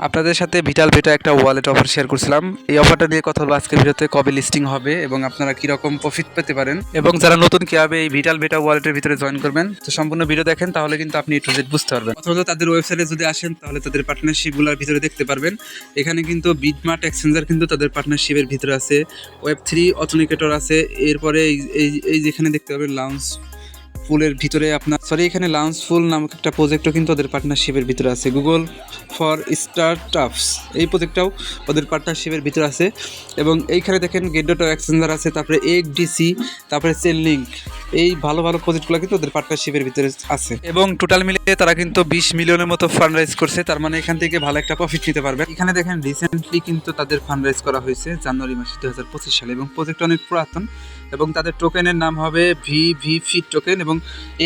আপনাদের সাথে ভিটাল ভেটা একটা ওয়ালেট অফার শেয়ার করছিলাম। এই অফারটা নিয়ে কথা বলবো আজকের ভিডিওতে, কবে লিস্টিং হবে এবং আপনারা কীরকম প্রফিট পেতে পারেন এবং যারা নতুন কীভাবে এই ভিটাল ভেটা ওয়ালেটের ভিতরে জয়েন করবেন। তো সম্পূর্ণ ভিডিও দেখেন, তাহলে কিন্তু আপনি একটু বুঝতে পারবেন। অথবা তাদের ওয়েবসাইটে যদি আসেন তাহলে তাদের পার্টনারশিপগুলোর ভিতরে দেখতে পারবেন। এখানে কিন্তু বিটমার্ট এক্সচেঞ্জার কিন্তু তাদের পার্টনারশিপের ভিতরে আছে, ওয়েব3 অথেন্টিকেটর আছে, এরপরে এই যেখানে দেখতে পাবেন লাউঞ্জ ফুলের ভিতরে এখানে লাউঞ্জ ফুল নামক একটা প্রজেক্টও কিন্তু ওদের পার্টনারশিপের ভিতরে আছে। গুগল ফর স্টার্টআপস এই প্রজেক্টটাও ওদের পার্টনারশিপের ভিতরে আছে। এবং এইখানে দেখেন গেট.ডট এক্সচেঞ্জার আছে, তারপরে এক্সডিসি, তারপরে চেনলিঙ্ক, এই ভালো ভালো প্রজেক্টগুলো কিন্তু ওদের পার্টনারশিপের ভিতরে আছে। এবং টোটাল মিলিয়ে তারা কিন্তু 20 মিলিয়নের মতো ফান্ড রাইজ করছে, তার মানে এখান থেকে ভালো একটা প্রফিট নিতে পারবেন। এখানে দেখেন রিসেন্টলি কিন্তু তাদের ফান্ড রাইজ করা হয়েছে জানুয়ারি মাসে 2025 সালে, এবং প্রজেক্ট অনেক পুরাতন এবং তাদের টোকেনের নাম হবে ভিভি টোকেন। এবং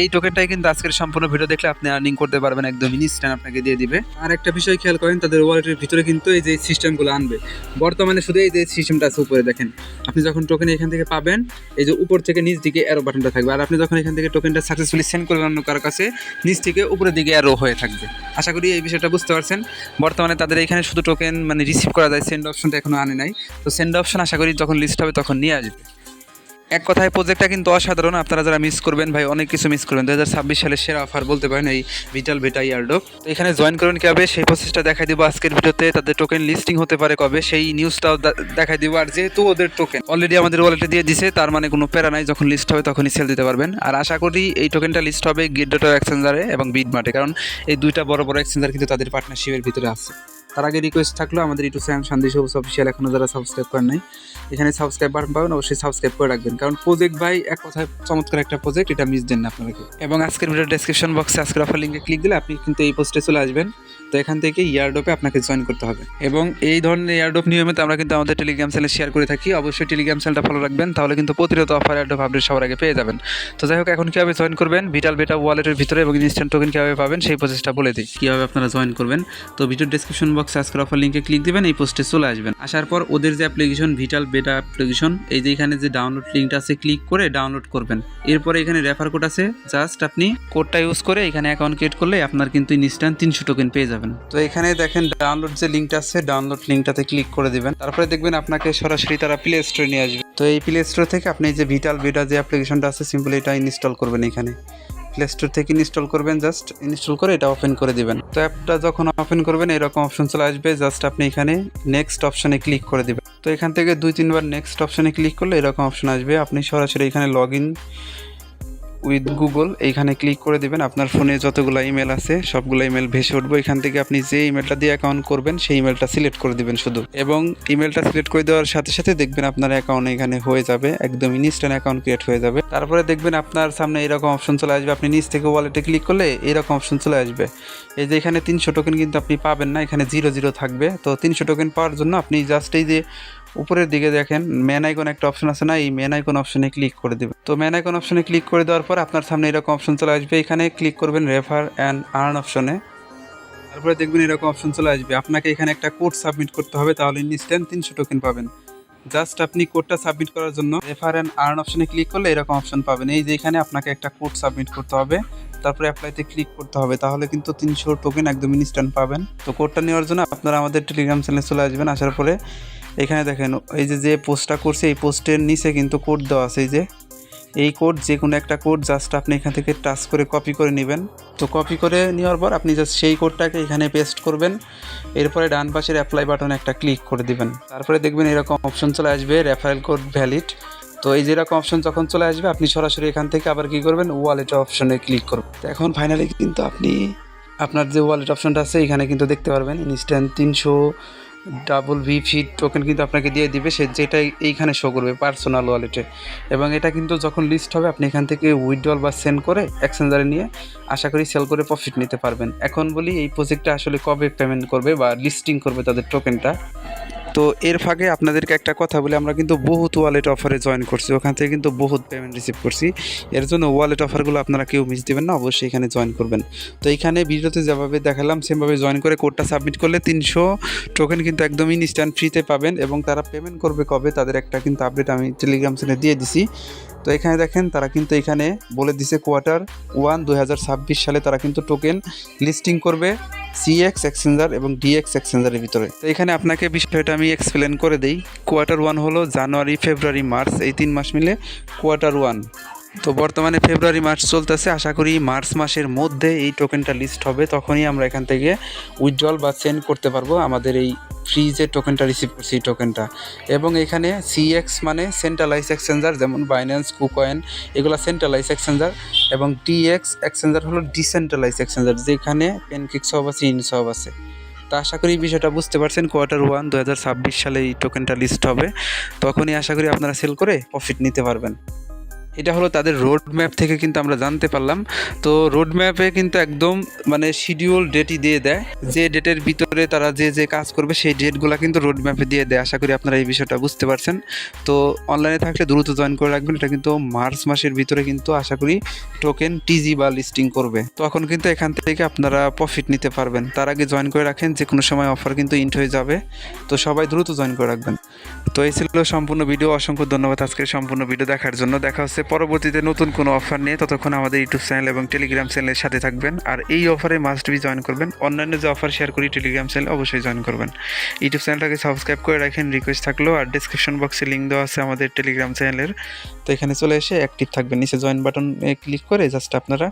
এই টোকেনটাই কিন্তু আজকের সম্পূর্ণ ভিডিও দেখলে আপনি আর্নিং করতে পারবেন, একদম ইনস্ট্যান্ট আপনাকে দিয়ে দিবে। আর একটা বিষয় খেয়াল করেন, তাদের ওয়ালেটের ভিতরে কিন্তু এই যে সিস্টেমগুলো আনবে বর্তমানে শুধু এই যে সিস্টেমটা আছে উপরে দেখেন, আপনি যখন টোকেন এখান থেকে পাবেন এই যে উপর থেকে নিচ দিকে অ্যারো বাটনটা থাকবে, আর আপনি যখন এখান থেকে টোকেনটা সাকসেসফুলি সেন্ড করবেন অন্য কারো কাছে, নিচ থেকে উপরের দিকে অ্যারো হয়ে থাকবে। আশা করি এই বিষয়টা বুঝতে পারছেন। বর্তমানে তাদের এখানে শুধু টোকেন মানে রিসিভ করা যায়, সেন্ড অপশনটা এখনো আনে নাই। তো সেন্ড অপশন আশা করি যখন লিস্ট হবে তখন নিয়ে আসবে। এক কথায় প্রজেক্টটা কিন্তু অসাধারণ, আপনারা যারা মিস করবেন ভাই অনেক কিছু মিস করবেন। 2026 সালের সেরা অফার বলতে পারেন এই ভিটাল ভেটা ইয়ারড্রপ। তো এখানে জয়েন করবেন কীভাবে সেই প্রসেসটা দেখাই দিব আজকের ভিডিওতে। তাদের টোকেন লিস্টিং হতে পারে কবে সেই নিউজটাও দেখাই দিব। আর যেহেতু ওদের টোকেন অলরেডি আমাদের ওয়ালেটে দিয়ে দিছে, তার মানে কোনো প্যারা নাই, যখন লিস্ট হবে তখনই সেল দিতে পারবেন। আর আশা করি এই টোকেনটা লিস্ট হবে গেট.ডট এক্সচেঞ্জারে এবং বিটমার্টে, কারণ এই দুইটা বড় বড় এক্সচেঞ্জার কিন্তু তাদের পার্টনারশিপের ভিতরে আছে। তার আগে রিকোয়েস্ট থাকলো আমাদের ইউটিউব চ্যানেল শান্তি সবুজ অফিসিয়াল এখনও যারা সাবস্ক্রাইব করেন নাই, এখানে সাবস্ক্রাইব বাটন পাবেন, অবশ্যই সাবস্ক্রাইব করে রাখবেন, কারণ প্রজেক্ট ভাই এক কথায় চমৎকার একটা প্রজেক্ট, এটা মিস দেন না আপনাকে। এবং আজকের ভিডিও ডেসক্রিপশন বক্সে আজকের অফার লিঙ্কে ক্লিক দিলে আপনি কিন্তু এই পোস্টে চলে আসবেন। তো এখান থেকে ইয়ারড্রপে আপনাকে জয়েন করতে হবে। এবং এই ধরনের ইয়ারড্রপ নিয়মিত আমরা কিন্তু আমাদের টেলিগ্রাম চ্যানেলে শেয়ার করে থাকি, অবশ্যই টেলিগ্রাম চ্যানেলটা ফলো রাখবেন, তাহলে কিন্তু প্রতিনিয়ত অফার ইয়ারড্রপ আপডেট সবার আগে পেয়ে যাবেন। তো যাই হোক, এখন কীভাবে জয়েন করবেন ভিটাল ভেটা ওয়ালেটের ভিতরে এবং ইনস্ট্যান্ট টোকেন কীভাবে পাবেন সেই প্রসেসটা বলে দিই, কীভাবে আপনারা জয়েন করবেন। তো ভিডিও ডেসক্রিপশন বক্সে আজকের অফার লিঙ্কে ক্লিক দিবেন, এই পোস্টে চলে আসবেন। আসার পর ওদের যে অ্যাপ্লিকেশন ভিটাল বেটা অ্যাপ্লিকেশন, এই যে এখানে যে ডাউনলোড লিঙ্কটা আছে ক্লিক করে ডাউনলোড করবেন। এরপরে এখানে রেফার কোড আছে, জাস্ট আপনি কোডটা ইউজ করে এখানে অ্যাকাউন্ট ক্রিয়েট করলে আপনার কিন্তু ইনস্ট্যান্ট 300 টোকেন পেয়ে যাবেন। তো এখানে দেখেন ডাউনলোড যে লিঙ্কটা আছে, ডাউনলোড লিঙ্কটাতে ক্লিক করে দিবেন। তারপরে দেখবেন আপনাকে সরাসরি তারা প্লে স্টোরে নিয়ে আসবে। তো এই প্লে স্টোর থেকে আপনি যে ভিটাল বেটা যে অ্যাপ্লিকেশনটা আছে সিম্পলি এটা ইনস্টল করবেন। এখানে প্লে স্টোর থেকে ইনস্টল করবেন, জাস্ট ইনস্টল করে এটা ওপেন করে দিবেন। তো অ্যাপটা যখন ওপেন করবেন এরকম অপশন চলে আসবে, জাস্ট আপনি এখানে নেক্সট অপশনে ক্লিক করে দিবেন। তো এখান থেকে 2-3 বার নেক্সট অপশনে ক্লিক করলে এরকম অপশন আসবে, আপনি সরাসরি এখানে লগ ইন উইথ গুগল এইখানে ক্লিক করে দিবেন। আপনার ফোনে যতগুলো ইমেল আছে সবগুলো ইমেল ভেসে উঠবো। এখান থেকে আপনি যে ইমেলটা দিয়ে অ্যাকাউন্ট করবেন সেই ইমেলটা সিলেক্ট করে দিবেন শুধু, এবং ইমেলটা সিলেক্ট করে দেওয়ার সাথে সাথে দেখবেন আপনার অ্যাকাউন্ট এখানে হয়ে যাবে, একদম ইনস্ট্যান্ট অ্যাকাউন্ট ক্রিয়েট হয়ে যাবে। তারপরে দেখবেন আপনার সামনে এরকম অপশন চলে আসবে, আপনি নিচ থেকে ওয়ালেটে ক্লিক করলে এরকম অপশন চলে আসবে। এই যে এখানে 300 টোকেন কিন্তু আপনি পাবেন না, এখানে 0 থাকবে। তো 300 টোকেন পাওয়ার জন্য আপনি জাস্ট এই যে উপরের দিকে দেখেন ম্যান আইকন একটা অপশন আছে না, এই ম্যান আইকন অপশনে ক্লিক করে দেবেন। তো ম্যান আইকন অপশনে ক্লিক করে দেওয়ার পর আপনার সামনে এরকম অপশন চলে আসবে, এখানে ক্লিক করবেন রেফার অ্যান্ড আর্ন অপশনে। তারপরে দেখবেন এরকম অপশন চলে আসবে, আপনাকে এখানে একটা কোড সাবমিট করতে হবে, তাহলে ইনস্ট্যান্ট 300 টোকেন পাবেন। জাস্ট আপনি কোডটা সাবমিট করার জন্য রেফার অ্যান্ড আর্ন অপশনে ক্লিক করলে এরকম অপশন পাবেন। এই যে এখানে আপনাকে একটা কোড সাবমিট করতে হবে, তারপরে অ্যাপ্লাইতে ক্লিক করতে হবে, তাহলে কিন্তু 300 টোকেন একদম ইনস্ট্যান্ট পাবেন। তো কোডটা নেওয়ার জন্য আপনারা আমাদের টেলিগ্রাম চ্যানেলে চলে আসবেন। আসার পরে এখানে দেখেন এই যে পোস্টটা করছে এই পোস্টের নিচে কিন্তু কোড দেওয়া আছে, এই কোড যে কোনো একটা কোড জাস্ট আপনি এখান থেকে টাচ করে কপি করে নেবেন। তো কপি করে নেওয়ার পর আপনি জাস্ট সেই কোডটাকে এখানে পেস্ট করবেন, এরপরে ডান পাশের অ্যাপ্লাই বাটনে একটা ক্লিক করে দিবেন। তারপরে দেখবেন এরকম অপশন চলে আসবে রেফারেল কোড ভ্যালিড। তো এই যেরকম অপশন যখন চলে আসবে আপনি সরাসরি এখান থেকে আবার কী করবেন, ওয়ালেট অপশনে ক্লিক করবেন। তো এখন ফাইনালি কিন্তু আপনি আপনার যে ওয়ালেট অপশনটা আছে এখানে কিন্তু দেখতে পারবেন ইনস্ট্যান্ট 300 ডাবল ভিভি টোকেন কিন্তু আপনাকে দিয়ে দিবে, সে যেটা এইখানে শো করবে পার্সোনাল ওয়ালেটে। এবং এটা কিন্তু যখন লিস্ট হবে আপনি এখান থেকে উইথড্রল বা সেন্ড করে এক্সচেঞ্জারে নিয়ে আশা করি সেল করে প্রফিট নিতে পারবেন। এখন বলি এই প্রজেক্টটা আসলে কবে পেমেন্ট করবে বা লিস্টিং করবে তাদের টোকেনটা। তো এর ফাঁকে আপনাদেরকে একটা কথা বলি, আমরা কিন্তু বহুত ওয়ালেট অফারে জয়েন করছি, ওখান থেকে কিন্তু বহুত পেমেন্ট রিসিভ করছি। এর জন্য ওয়ালেট অফারগুলো আপনারা কেউ মিস দেবেন না, অবশ্যই এখানে জয়েন করবেন। তো এইখানে ভিডিওতে যেভাবে দেখালাম সেমভাবে জয়েন করে কোডটা সাবমিট করলে 300 টোকেন কিন্তু একদম ইনস্ট্যান্ট ফ্রিতে পাবেন। এবং তারা পেমেন্ট করবে কবে তাদের একটা কিন্তু আপডেট আমি টেলিগ্রাম চ্যানেলে দিয়ে দিছি। তো তো এখানে দেখেন তারা কিন্তু এখানে বলে দিছে Q1 2026 সালে তারা কিন্তু টোকেন লিস্টিং করবে CX এক্সচেঞ্জার এবং DX এক্সচেঞ্জারের ভিতরে। তো এখানে আপনাকে বিষয়টা আমি এক্সপ্লেন করে দেই। Q1 হলো জানুয়ারি, ফেব্রুয়ারি, মার্চ, এই 3 মাস মিলে Q1। তো বর্তমানে ফেব্রুয়ারি মার্চ চলতেছে, আশা করি মার্চ মাসের মধ্যে এই টোকেনটা লিস্ট হবে, তখনই আমরা এখান থেকে উইথড্রল বা সেন্ড করতে পারবো আমাদের এই ফ্রি যে টোকেনটা রিসিভ করছি এই টোকেনটা। এবং এখানে CX মানে সেন্ট্রালাইজ এক্সচেঞ্জার, যেমন বাইন্যান্স, কুকয়েন, এগুলো সেন্ট্রালাইজ এক্সচেঞ্জার, এবং DX এক্সচেঞ্জার হলো ডিসেন্ট্রালাইজ এক্সচেঞ্জার, যেখানে প্যানকেক সব আছে, ইন সব আছে। তো আশা করি এই বিষয়টা বুঝতে পারছেন। Q1 2026 সালে এই টোকেনটা লিস্ট হবে, তখনই আশা করি আপনারা সেল করে প্রফিট নিতে পারবেন। এটা হলো তাদের রোড ম্যাপ থেকে কিন্তু আমরা জানতে পারলাম। তো রোড ম্যাপে কিন্তু একদম মানে শিডিউল ডেটই দিয়ে দেয়, যে ডেটের ভিতরে তারা যে কাজ করবে সেই ডেটগুলো কিন্তু রোড ম্যাপে দিয়ে দেয়। আশা করি আপনারা এই বিষয়টা বুঝতে পারছেন। তো অনলাইনে থাকলে দ্রুত জয়েন করে রাখবেন। এটা কিন্তু মার্চ মাসের ভিতরে কিন্তু আশা করি টোকেন টিজি বা লিস্টিং করবে, তখন কিন্তু এখান থেকে আপনারা প্রফিট নিতে পারবেন। তার আগে জয়েন করে রাখেন, যে কোনো সময় অফার কিন্তু ইন্ট হয়ে যাবে। তো সবাই দ্রুত জয়েন করে রাখবেন। তো এই ছিল সম্পূর্ণ ভিডিও। অসংখ্য ধন্যবাদ আজকের সম্পূর্ণ ভিডিও দেখার জন্য। দেখা হচ্ছে পরবর্তীতে নতুন কোনো অফার নিয়ে। ততক্ষণ আমাদের ইউটিউব চ্যানেল এবং টেলিগ্রাম চ্যানেলের সাথে থাকবেন। আর এই অফারে মাস্ট বি জয়েন করবেন। অন্যান্য যে অফার শেয়ার করি টেলিগ্রাম চ্যানেলে অবশ্যই জয়েন করবেন। ইউটিউব চ্যানেলটাকে সাবস্ক্রাইব করে রাখেন, রিকোয়েস্ট থাকলো। আর ডিসক্রিপশন বক্সে লিঙ্ক দেওয়া আছে আমাদের টেলিগ্রাম চ্যানেলের। তো এখানে চলে এসে অ্যাক্টিভ থাকবেন, নিচে জয়েন বাটনে ক্লিক করে জাস্ট আপনারা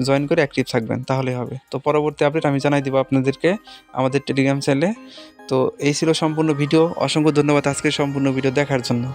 জয়েন করে অ্যাক্টিভ থাকবেন, তাহলে হবে। তো পরবর্তী আপডেট আমি জানাই দিব আপনাদেরকে আমাদের টেলিগ্রাম চ্যানেলে। তো এই ছিল সম্পূর্ণ ভিডিও। অসংখ্য ধন্যবাদ আজকের সম্পূর্ণ ভিডিও দেখার জন্য।